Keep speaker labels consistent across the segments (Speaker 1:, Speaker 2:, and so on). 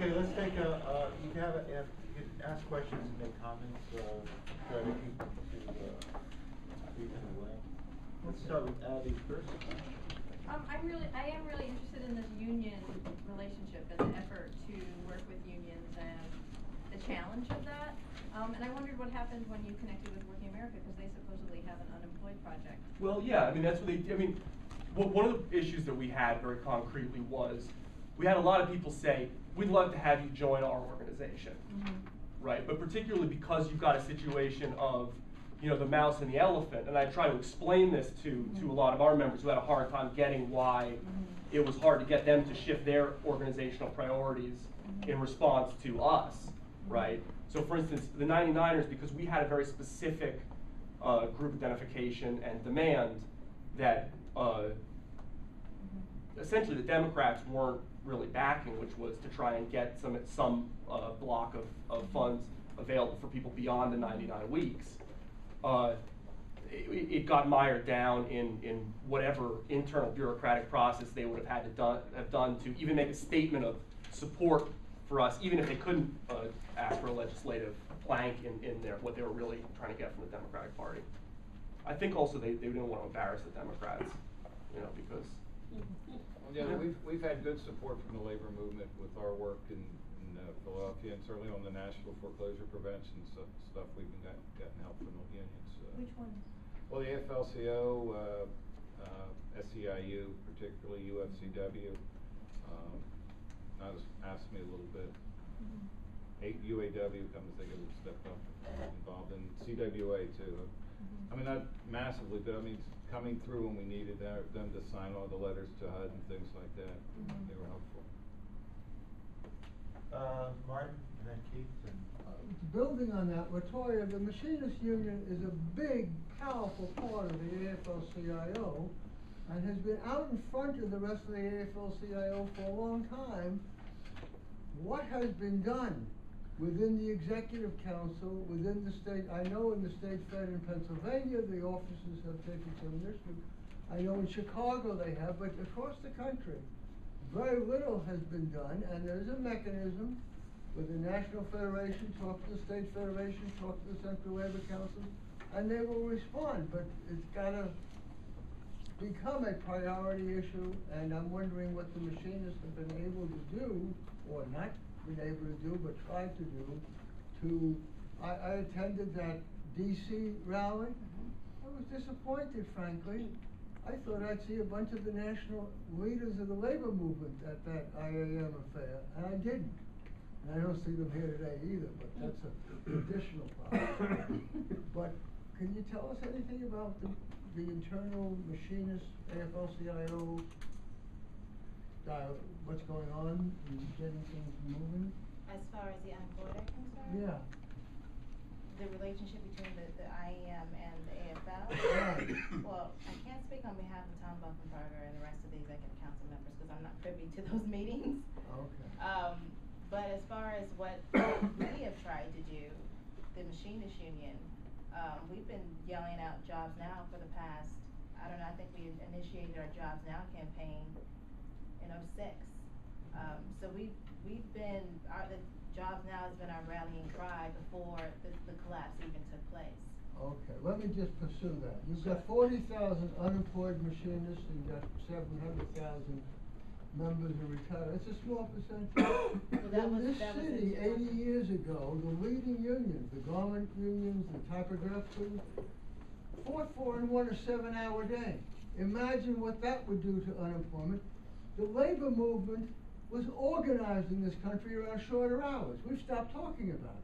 Speaker 1: Okay, let's take you can you can ask questions and make comments, try to keep in the way. Let's start with Abby first.
Speaker 2: I am really interested in this union relationship and the effort to work with unions and the challenge of that. And I wondered what happened when you connected with Working America, because they supposedly have an unemployed project.
Speaker 3: Well, yeah, I mean, that's what they, I mean, one of the issues that we had very concretely was, we had a lot of people say, we'd love to have you join our organization, right? But particularly because you've got a situation of, you know, the mouse and the elephant, and I try to explain this to a lot of our members who had a hard time getting why it was hard to get them to shift their organizational priorities in response to us, right? So for instance, the 99ers, because we had a very specific group identification and demand that essentially the Democrats weren't really backing, which was to try and get some block of funds available for people beyond the 99 weeks. It got mired down in whatever internal bureaucratic process they would have had to have done to even make a statement of support for us, even if they couldn't ask for a legislative plank in there, what they were really trying to get from the Democratic Party. I think also they didn't want to embarrass the Democrats, you know, because.
Speaker 4: Well, yeah, we've had good support from the labor movement with our work in Philadelphia, and certainly on the national foreclosure prevention stuff. We've been gotten help from the unions.
Speaker 2: Which ones?
Speaker 4: Well, the AFL-CIO, SEIU, particularly UFCW, asked me a little bit. UAW, come to think of it, stepped up, involved in CWA too. I mean, not massively, but I mean, coming through when we needed them to sign all the letters to HUD and things like that. They were helpful.
Speaker 1: Martin, and then Keith.
Speaker 5: Building on that, Latoya, the Machinists Union is a big, powerful part of the AFL-CIO and has been out in front of the rest of the AFL-CIO for a long time. What has been done within the Executive Council, within the state? I know in the state fed in Pennsylvania, the officers have taken some initiative. I know in Chicago they have, but across the country, very little has been done, and there's a mechanism with the National Federation, talk to the State Federation, talk to the Central Labor Council, and they will respond, but it's gotta become a priority issue, and I'm wondering what the machinists have been able to do, or not been able to do, but tried to do, I attended that DC rally. I was disappointed, frankly. I thought I'd see a bunch of the national leaders of the labor movement at that IAM affair, and I didn't. And I don't see them here today either, but that's an additional problem. But can you tell us anything about the internal machinist AFL-CIO what's going on and getting things moving?
Speaker 6: As far as the unemployed are concerned?
Speaker 5: Yeah.
Speaker 6: The relationship between the IEM and the AFL?
Speaker 5: Yeah.
Speaker 6: Well, I can't speak on behalf of Tom Buffenbarger and the rest of the Executive Council members because I'm not privy to those meetings.
Speaker 5: Okay.
Speaker 6: But as far as what we have tried to do, the Machinists Union, we've been yelling out Jobs Now for the past, I don't know, I think we initiated our Jobs Now campaign in '06. So we've been, the Jobs Now has been our rallying cry before the collapse even took place.
Speaker 5: Okay, let me just pursue that. You've got 40,000 unemployed machinists and you've got 700,000 members are retired. It's a small percentage. In this city, 80 years ago, the leading unions, the garment unions, the typographical, fought for and won a 7-hour day. Imagine what that would do to unemployment. The labor movement was organized in this country around shorter hours. We've stopped talking about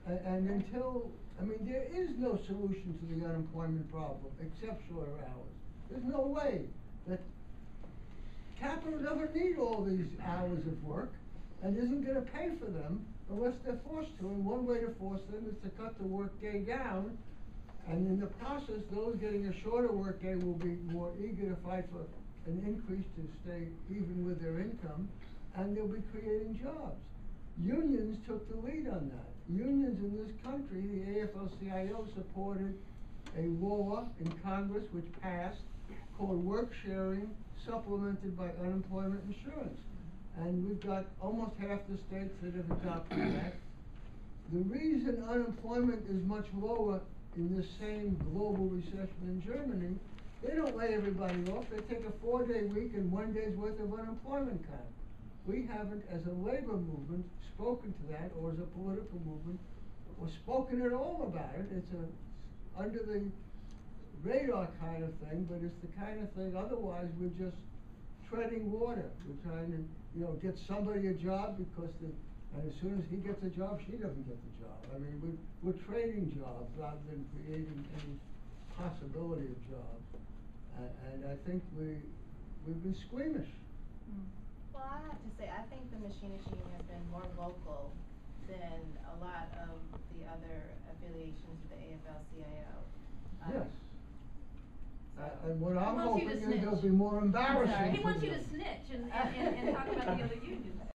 Speaker 5: it. And until, I mean, there is no solution to the unemployment problem except shorter hours. There's no way that capital doesn't need all these hours of work and isn't going to pay for them unless they're forced to. And one way to force them is to cut the workday down. And in the process, those getting a shorter workday will be more eager to fight for an increase to stay even with their income, and they'll be creating jobs. Unions took the lead on that. Unions in this country, the AFL-CIO supported a law in Congress which passed called work sharing supplemented by unemployment insurance. and we've got almost half the states that have adopted that. The reason unemployment is much lower in this same global recession in Germany, they don't lay everybody off, they take a 4-day week and 1 day's worth of unemployment cut. We haven't, as a labor movement, spoken to that, or as a political movement, or spoken at all about it. It's a, under the radar kind of thing, but it's the kind of thing, otherwise we're just treading water. We're trying to, get somebody a job because and as soon as he gets a job, she doesn't get the job. I mean, we're trading jobs rather than creating any possibility of jobs. And I think we've been squeamish.
Speaker 6: Well, I have to say, I think the Machinists Union has been more vocal than a lot of the other affiliations of the AFL-CIO.
Speaker 5: Yes. And what
Speaker 2: He
Speaker 5: I'm
Speaker 2: wants you
Speaker 5: hoping
Speaker 2: to
Speaker 5: is they'll
Speaker 2: snitch.
Speaker 5: be more embarrassing.
Speaker 2: He wants
Speaker 5: to
Speaker 2: you to
Speaker 5: them.
Speaker 2: snitch and talk about the other unions.